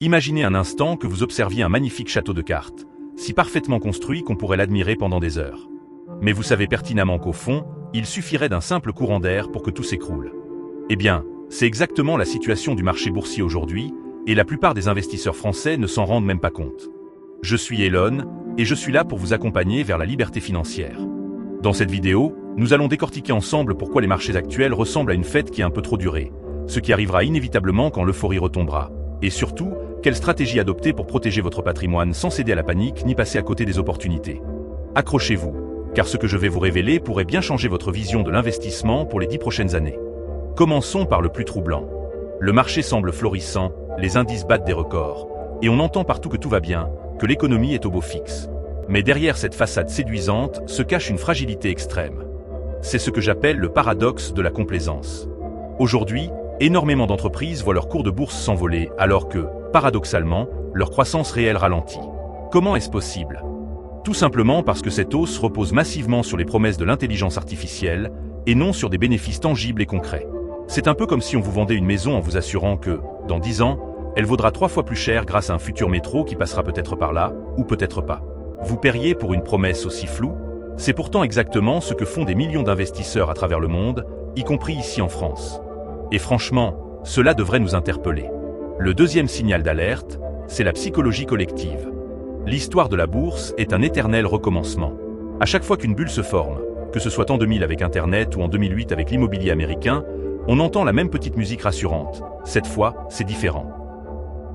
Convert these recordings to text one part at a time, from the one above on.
Imaginez un instant que vous observiez un magnifique château de cartes, si parfaitement construit qu'on pourrait l'admirer pendant des heures. Mais vous savez pertinemment qu'au fond, il suffirait d'un simple courant d'air pour que tout s'écroule. Eh bien, c'est exactement la situation du marché boursier aujourd'hui, et la plupart des investisseurs français ne s'en rendent même pas compte. Je suis Elon, et je suis là pour vous accompagner vers la liberté financière. Dans cette vidéo, nous allons décortiquer ensemble pourquoi les marchés actuels ressemblent à une fête qui a un peu trop duré, ce qui arrivera inévitablement quand l'euphorie retombera, et surtout, quelle stratégie adopter pour protéger votre patrimoine sans céder à la panique ni passer à côté des opportunités. Accrochez-vous, car ce que je vais vous révéler pourrait bien changer votre vision de l'investissement pour les 10 prochaines années. Commençons par le plus troublant. Le marché semble florissant, les indices battent des records, et on entend partout que tout va bien, que l'économie est au beau fixe. Mais derrière cette façade séduisante se cache une fragilité extrême. C'est ce que j'appelle le paradoxe de la complaisance. Aujourd'hui, énormément d'entreprises voient leur cours de bourse s'envoler alors que, paradoxalement, leur croissance réelle ralentit. Comment est-ce possible ? Tout simplement parce que cette hausse repose massivement sur les promesses de l'intelligence artificielle et non sur des bénéfices tangibles et concrets. C'est un peu comme si on vous vendait une maison en vous assurant que, dans 10 ans, elle vaudra 3 fois plus cher grâce à un futur métro qui passera peut-être par là, ou peut-être pas. Vous paieriez pour une promesse aussi floue ? C'est pourtant exactement ce que font des millions d'investisseurs à travers le monde, y compris ici en France. Et franchement, cela devrait nous interpeller. Le deuxième signal d'alerte, c'est la psychologie collective. L'histoire de la bourse est un éternel recommencement. À chaque fois qu'une bulle se forme, que ce soit en 2000 avec Internet ou en 2008 avec l'immobilier américain, on entend la même petite musique rassurante. Cette fois, c'est différent.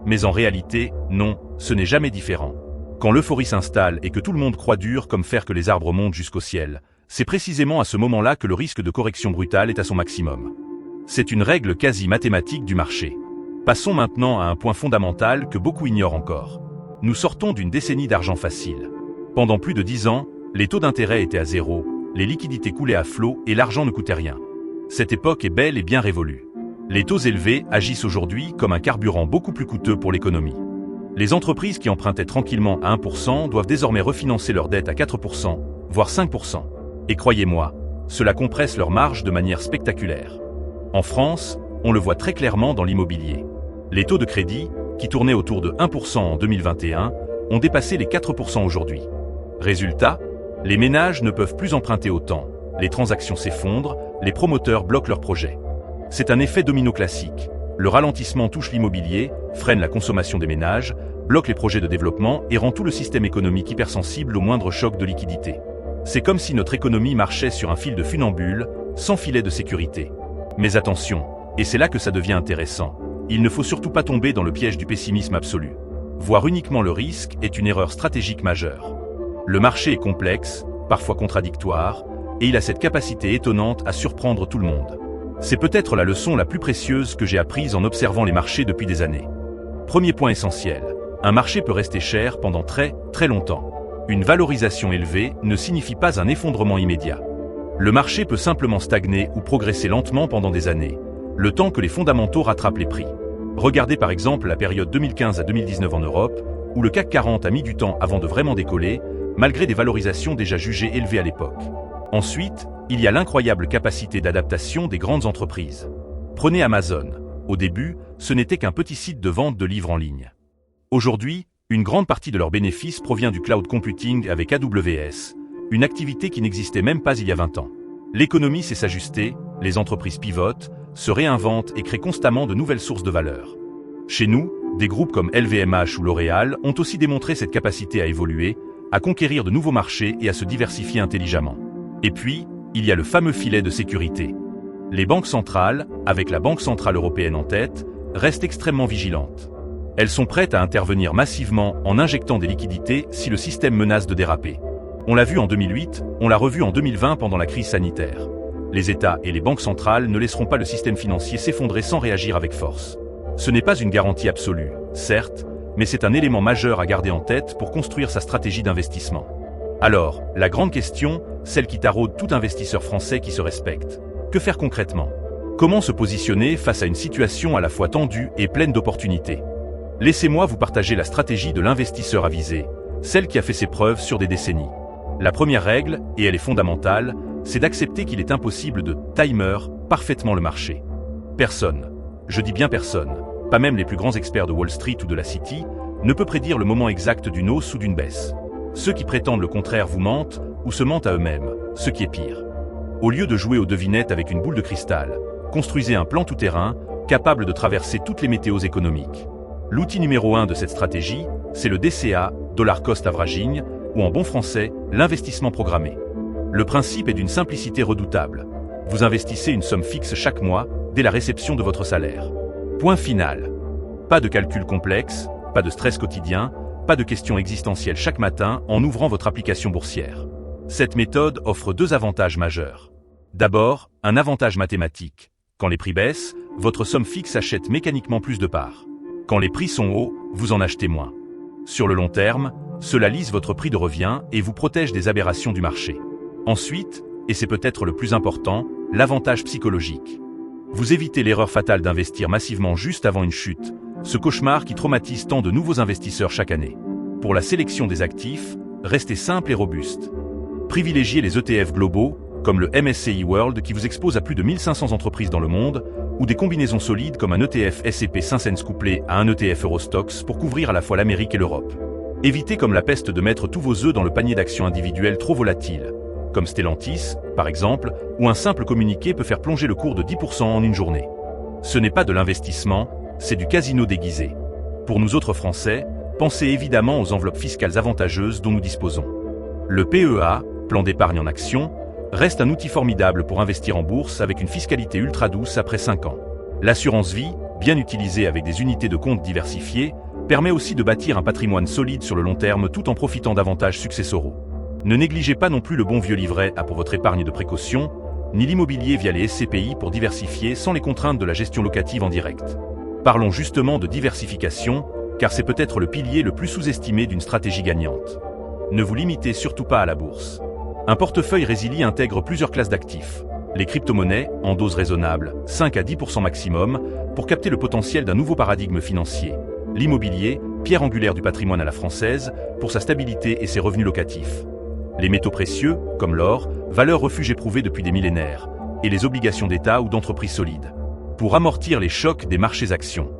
Mais en réalité, non, ce n'est jamais différent. Quand l'euphorie s'installe et que tout le monde croit dur comme faire que les arbres montent jusqu'au ciel, c'est précisément à ce moment-là que le risque de correction brutale est à son maximum. C'est une règle quasi mathématique du marché. Passons maintenant à un point fondamental que beaucoup ignorent encore. Nous sortons d'une décennie d'argent facile. Pendant plus de 10 ans, les taux d'intérêt étaient à zéro, les liquidités coulaient à flot et l'argent ne coûtait rien. Cette époque est belle et bien révolue. Les taux élevés agissent aujourd'hui comme un carburant beaucoup plus coûteux pour l'économie. Les entreprises qui empruntaient tranquillement à 1% doivent désormais refinancer leurs dettes à 4%, voire 5%. Et croyez-moi, cela compresse leurs marges de manière spectaculaire. En France, on le voit très clairement dans l'immobilier. Les taux de crédit, qui tournaient autour de 1% en 2021, ont dépassé les 4% aujourd'hui. Résultat, les ménages ne peuvent plus emprunter autant, les transactions s'effondrent, les promoteurs bloquent leurs projets. C'est un effet domino classique. Le ralentissement touche l'immobilier, freine la consommation des ménages, bloque les projets de développement et rend tout le système économique hypersensible au moindre choc de liquidité. C'est comme si notre économie marchait sur un fil de funambule, sans filet de sécurité. Mais attention, et c'est là que ça devient intéressant, il ne faut surtout pas tomber dans le piège du pessimisme absolu. Voir uniquement le risque est une erreur stratégique majeure. Le marché est complexe, parfois contradictoire, et il a cette capacité étonnante à surprendre tout le monde. C'est peut-être la leçon la plus précieuse que j'ai apprise en observant les marchés depuis des années. Premier point essentiel, un marché peut rester cher pendant très longtemps. Une valorisation élevée ne signifie pas un effondrement immédiat. Le marché peut simplement stagner ou progresser lentement pendant des années, le temps que les fondamentaux rattrapent les prix. Regardez par exemple la période 2015 à 2019 en Europe, où le CAC 40 a mis du temps avant de vraiment décoller, malgré des valorisations déjà jugées élevées à l'époque. Ensuite, il y a l'incroyable capacité d'adaptation des grandes entreprises. Prenez Amazon. Au début, ce n'était qu'un petit site de vente de livres en ligne. Aujourd'hui, une grande partie de leurs bénéfices provient du cloud computing avec AWS, une activité qui n'existait même pas il y a 20 ans. L'économie sait s'ajuster, les entreprises pivotent, se réinventent et créent constamment de nouvelles sources de valeur. Chez nous, des groupes comme LVMH ou L'Oréal ont aussi démontré cette capacité à évoluer, à conquérir de nouveaux marchés et à se diversifier intelligemment. Et puis, il y a le fameux filet de sécurité. Les banques centrales, avec la Banque centrale européenne en tête, restent extrêmement vigilantes. Elles sont prêtes à intervenir massivement en injectant des liquidités si le système menace de déraper. On l'a vu en 2008, on l'a revu en 2020 pendant la crise sanitaire. Les États et les banques centrales ne laisseront pas le système financier s'effondrer sans réagir avec force. Ce n'est pas une garantie absolue, certes, mais c'est un élément majeur à garder en tête pour construire sa stratégie d'investissement. Alors, la grande question, celle qui taraude tout investisseur français qui se respecte. Que faire concrètement ? Comment se positionner face à une situation à la fois tendue et pleine d'opportunités ? Laissez-moi vous partager la stratégie de l'investisseur avisé, celle qui a fait ses preuves sur des décennies. La première règle, et elle est fondamentale, c'est d'accepter qu'il est impossible de « timer » parfaitement le marché. Personne, je dis bien personne, pas même les plus grands experts de Wall Street ou de la City, ne peut prédire le moment exact d'une hausse ou d'une baisse. Ceux qui prétendent le contraire vous mentent ou se mentent à eux-mêmes, ce qui est pire. Au lieu de jouer aux devinettes avec une boule de cristal, construisez un plan tout-terrain capable de traverser toutes les météos économiques. L'outil numéro 1 de cette stratégie, c'est le DCA, Dollar Cost Averaging, ou en bon français, l'investissement programmé. Le principe est d'une simplicité redoutable. Vous investissez une somme fixe chaque mois, dès la réception de votre salaire. Point final. Pas de calcul complexe, pas de stress quotidien, pas de questions existentielles chaque matin en ouvrant votre application boursière. Cette méthode offre deux avantages majeurs. D'abord, un avantage mathématique. Quand les prix baissent, votre somme fixe achète mécaniquement plus de parts. Quand les prix sont hauts, vous en achetez moins. Sur le long terme, cela lisse votre prix de revient et vous protège des aberrations du marché. Ensuite, et c'est peut-être le plus important, l'avantage psychologique. Vous évitez l'erreur fatale d'investir massivement juste avant une chute, ce cauchemar qui traumatise tant de nouveaux investisseurs chaque année. Pour la sélection des actifs, restez simple et robuste. Privilégiez les ETF globaux, comme le MSCI World qui vous expose à plus de 1500 entreprises dans le monde, ou des combinaisons solides comme un ETF S&P 500 couplé à un ETF Eurostoxx pour couvrir à la fois l'Amérique et l'Europe. Évitez comme la peste de mettre tous vos œufs dans le panier d'actions individuelles trop volatiles, comme Stellantis, par exemple, où un simple communiqué peut faire plonger le cours de 10% en une journée. Ce n'est pas de l'investissement, c'est du casino déguisé. Pour nous autres Français, pensez évidemment aux enveloppes fiscales avantageuses dont nous disposons. Le PEA, plan d'épargne en actions, reste un outil formidable pour investir en bourse avec une fiscalité ultra douce après 5 ans. L'assurance vie, bien utilisée avec des unités de compte diversifiées, permet aussi de bâtir un patrimoine solide sur le long terme tout en profitant d'avantages successoraux. Ne négligez pas non plus le bon vieux livret A pour votre épargne de précaution, ni l'immobilier via les SCPI pour diversifier sans les contraintes de la gestion locative en direct. Parlons justement de diversification, car c'est peut-être le pilier le plus sous-estimé d'une stratégie gagnante. Ne vous limitez surtout pas à la bourse. Un portefeuille Résili intègre plusieurs classes d'actifs. Les crypto-monnaies, en dose raisonnable, 5 à 10% maximum, pour capter le potentiel d'un nouveau paradigme financier. L'immobilier, pierre angulaire du patrimoine à la française, pour sa stabilité et ses revenus locatifs. Les métaux précieux, comme l'or, valeur refuge éprouvée depuis des millénaires, et les obligations d'État ou d'entreprises solides. Pour amortir les chocs des marchés actions.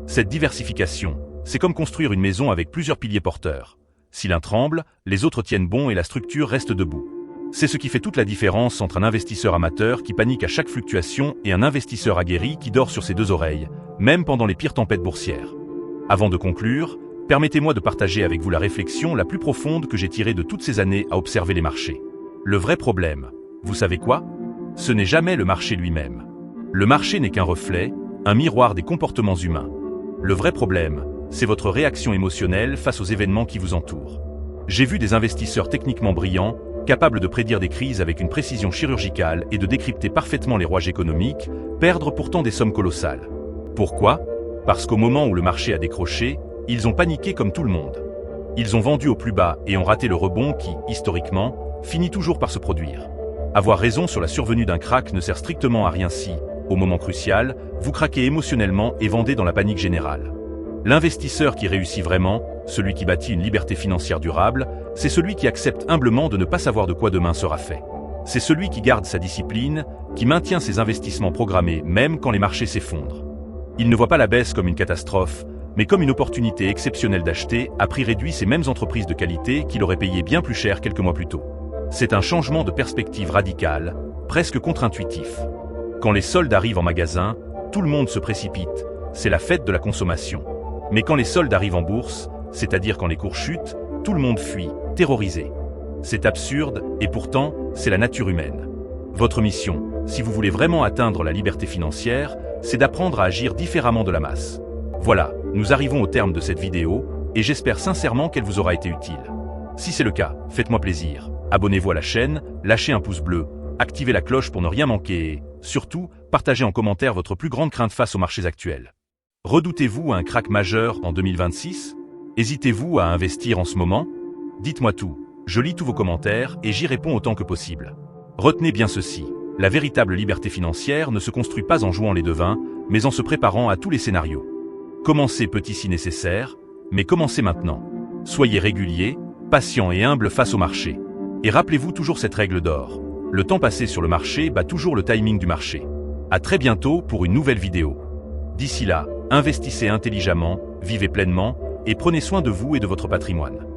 Cette diversification, c'est comme construire une maison avec plusieurs piliers porteurs. Si l'un tremble, les autres tiennent bon et la structure reste debout. C'est ce qui fait toute la différence entre un investisseur amateur qui panique à chaque fluctuation et un investisseur aguerri qui dort sur ses deux oreilles, même pendant les pires tempêtes boursières. Avant de conclure, permettez-moi de partager avec vous la réflexion la plus profonde que j'ai tirée de toutes ces années à observer les marchés. Le vrai problème, vous savez quoi? Ce n'est jamais le marché lui-même. Le marché n'est qu'un reflet, un miroir des comportements humains. Le vrai problème, c'est votre réaction émotionnelle face aux événements qui vous entourent. J'ai vu des investisseurs techniquement brillants, capables de prédire des crises avec une précision chirurgicale et de décrypter parfaitement les rouages économiques, perdre pourtant des sommes colossales. Pourquoi? Parce qu'au moment où le marché a décroché, ils ont paniqué comme tout le monde. Ils ont vendu au plus bas et ont raté le rebond qui, historiquement, finit toujours par se produire. Avoir raison sur la survenue d'un krach ne sert strictement à rien si, au moment crucial, vous craquez émotionnellement et vendez dans la panique générale. L'investisseur qui réussit vraiment, celui qui bâtit une liberté financière durable, c'est celui qui accepte humblement de ne pas savoir de quoi demain sera fait. C'est celui qui garde sa discipline, qui maintient ses investissements programmés même quand les marchés s'effondrent. Il ne voit pas la baisse comme une catastrophe, mais comme une opportunité exceptionnelle d'acheter à prix réduit ces mêmes entreprises de qualité qu'il aurait payé bien plus cher quelques mois plus tôt. C'est un changement de perspective radical, presque contre-intuitif. Quand les soldes arrivent en magasin, tout le monde se précipite, c'est la fête de la consommation. Mais quand les soldes arrivent en bourse, c'est-à-dire quand les cours chutent, tout le monde fuit, terrorisé. C'est absurde, et pourtant, c'est la nature humaine. Votre mission, si vous voulez vraiment atteindre la liberté financière, c'est d'apprendre à agir différemment de la masse. Voilà, nous arrivons au terme de cette vidéo, et j'espère sincèrement qu'elle vous aura été utile. Si c'est le cas, faites-moi plaisir. Abonnez-vous à la chaîne, lâchez un pouce bleu, activez la cloche pour ne rien manquer et, surtout, partagez en commentaire votre plus grande crainte face aux marchés actuels. Redoutez-vous un krach majeur en 2026? Hésitez-vous à investir en ce moment? Dites-moi tout, je lis tous vos commentaires et j'y réponds autant que possible. Retenez bien ceci, la véritable liberté financière ne se construit pas en jouant les devins, mais en se préparant à tous les scénarios. Commencez petit si nécessaire, mais commencez maintenant. Soyez régulier, patient et humble face au marché. Et rappelez-vous toujours cette règle d'or. Le temps passé sur le marché bat toujours le timing du marché. À très bientôt pour une nouvelle vidéo. D'ici là, Investissez intelligemment, vivez pleinement, et prenez soin de vous et de votre patrimoine.